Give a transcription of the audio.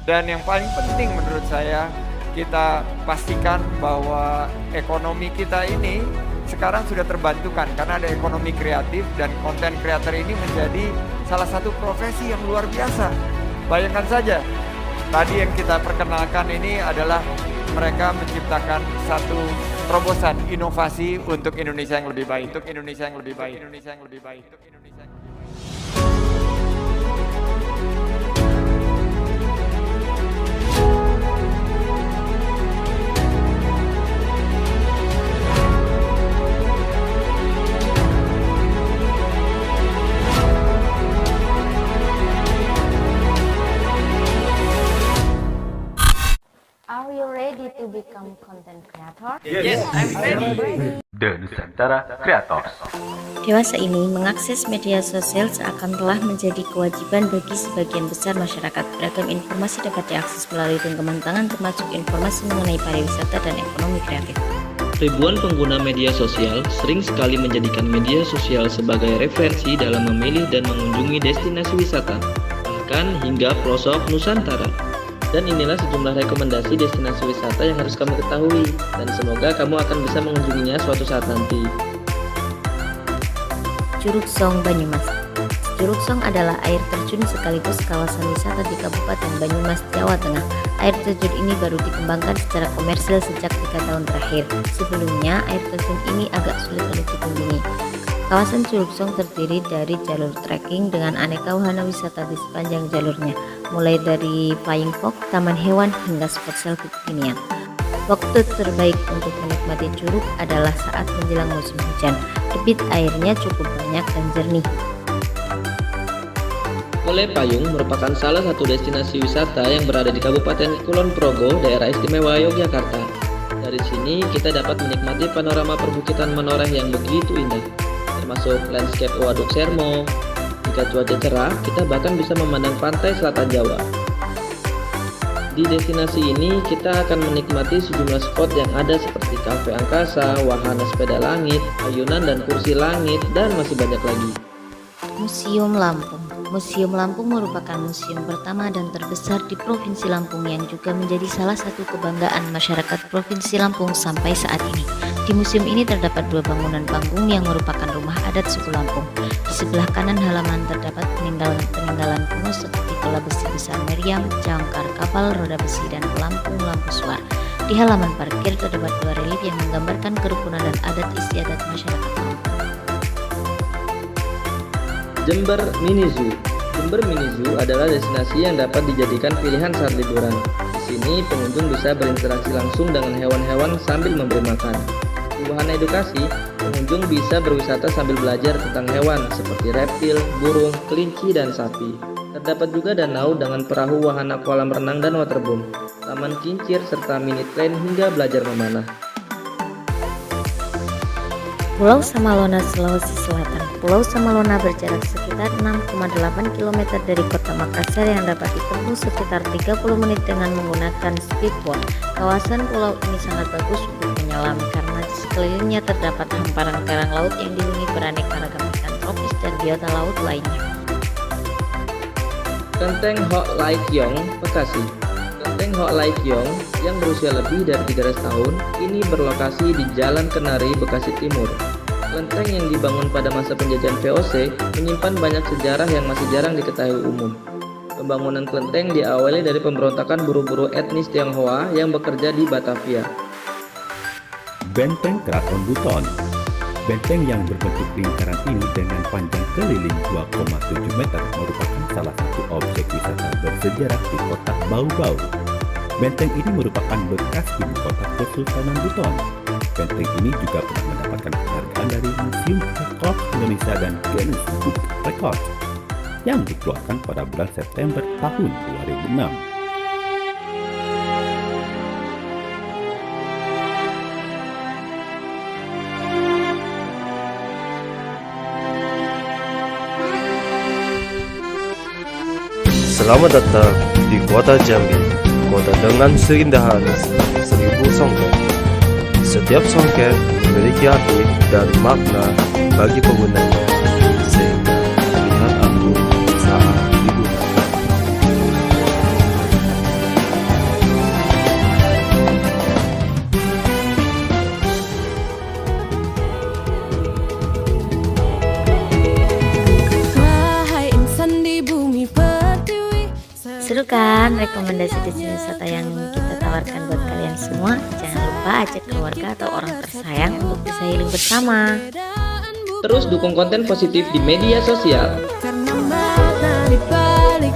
Dan yang paling penting menurut saya, kita pastikan bahwa ekonomi kita ini sekarang sudah terbantukan karena ada ekonomi kreatif, dan konten kreator ini menjadi salah satu profesi yang luar biasa. Bayangkan saja, tadi yang kita perkenalkan ini adalah mereka menciptakan satu terobosan inovasi untuk Indonesia yang lebih baik, untuk Indonesia yang lebih baik, Indonesia yang lebih baik, untuk Indonesia yang lebih baik. Are you ready to become content creator? Yes, I'm ready. The Nusantara Creators. Dewasa ini mengakses media sosial seakan telah menjadi kewajiban bagi sebagian besar masyarakat. Beragam informasi dapat diakses melalui genggaman tangan, termasuk informasi mengenai pariwisata dan ekonomi kreatif. Ribuan pengguna media sosial sering sekali menjadikan media sosial sebagai referensi dalam memilih dan mengunjungi destinasi wisata, bahkan hingga pelosok Nusantara. Dan inilah sejumlah rekomendasi destinasi wisata yang harus kamu ketahui, dan semoga kamu akan bisa mengunjunginya suatu saat nanti. Curug Song Banyumas. Curug Song adalah air terjun sekaligus kawasan wisata di Kabupaten Banyumas, Jawa Tengah. Air terjun ini baru dikembangkan secara komersil sejak 3 tahun terakhir. Sebelumnya, air terjun ini agak sulit untuk dikunjungi. Kawasan Curug Song terdiri dari jalur trekking dengan aneka wahana wisata di sepanjang jalurnya, mulai dari flying fox, taman hewan, hingga spot selfie kekinian. Waktu terbaik untuk menikmati curug adalah saat menjelang musim hujan. Debit airnya cukup banyak dan jernih. Pole Payung merupakan salah satu destinasi wisata yang berada di Kabupaten Kulon Progo, daerah istimewa Yogyakarta. Dari sini kita dapat menikmati panorama perbukitan menoreh yang begitu indah, termasuk landscape Waduk Sermo. Jika cuaca cerah, kita bahkan bisa memandang pantai selatan Jawa. Di destinasi ini, kita akan menikmati sejumlah spot yang ada seperti kafe angkasa, wahana sepeda langit, ayunan dan kursi langit, dan masih banyak lagi. Museum Lampung. Museum Lampung merupakan museum pertama dan terbesar di Provinsi Lampung yang juga menjadi salah satu kebanggaan masyarakat Provinsi Lampung sampai saat ini. Di museum ini terdapat 2 bangunan panggung yang merupakan rumah adat suku Lampung. Di sebelah kanan halaman terdapat peninggalan kuno seperti bola besi besar meriam, jangkar kapal, roda besi, dan pelampung lampu suar. Di halaman parkir terdapat 2 relief yang menggambarkan kerukunan dan adat istiadat masyarakat Lampung. Jember Mini Zoo. Jember Mini Zoo adalah destinasi yang dapat dijadikan pilihan saat liburan. Di sini pengunjung bisa berinteraksi langsung dengan hewan-hewan sambil memberi makan. Di wahana edukasi, pengunjung bisa berwisata sambil belajar tentang hewan seperti reptil, burung, kelinci, dan sapi. Terdapat juga danau dengan perahu, wahana kolam renang dan waterboom, taman kincir, serta mini train hingga belajar memanah. Pulau Samalona, Sulawesi Selatan. Pulau Samalona berjarak sekitar 6,8 km dari kota Makassar yang dapat ditempuh sekitar 30 menit dengan menggunakan speedboat. Kawasan pulau ini sangat bagus untuk menyelam karena di sekelilingnya terdapat hamparan karang laut yang dihuni beraneka ragam ikan tropis dan biota laut lainnya. Kelenteng Hok Lai Kiong, Bekasi. Kelenteng Hok Lai Kiong yang berusia lebih dari 300 tahun ini berlokasi di Jalan Kenari, Bekasi Timur. Kelenteng yang dibangun pada masa penjajahan VOC menyimpan banyak sejarah yang masih jarang diketahui umum. Pembangunan kelenteng diawali dari pemberontakan buruh-buruh etnis Tionghoa yang bekerja di Batavia. Benteng Keraton Buton. Benteng yang berbentuk lingkaran ini dengan panjang keliling 2,7 meter merupakan salah satu objek wisata bersejarah di kota Bau-Bau. Benteng ini merupakan bekas ibu kota Kesultanan Buton. Benteng ini juga pernah mendapatkan penghargaan dari Museum Rekor Indonesia dan Guinness Book Record yang dikeluarkan pada bulan September tahun 2006. Selamat datang di kota Jambi, kota dengan keindahan 1000 songket. Setiap songket memiliki arti dan makna bagi penggunanya, sehingga terlihat anggun saat digunakan. Seru kan rekomendasi destinasi wisata yang kita tawarkan buat kalian semua? Jangan lupa ajak keluarga atau orang tersayang untuk bisa healing bersama. Terus dukung konten positif di media sosial. Karena makna di balik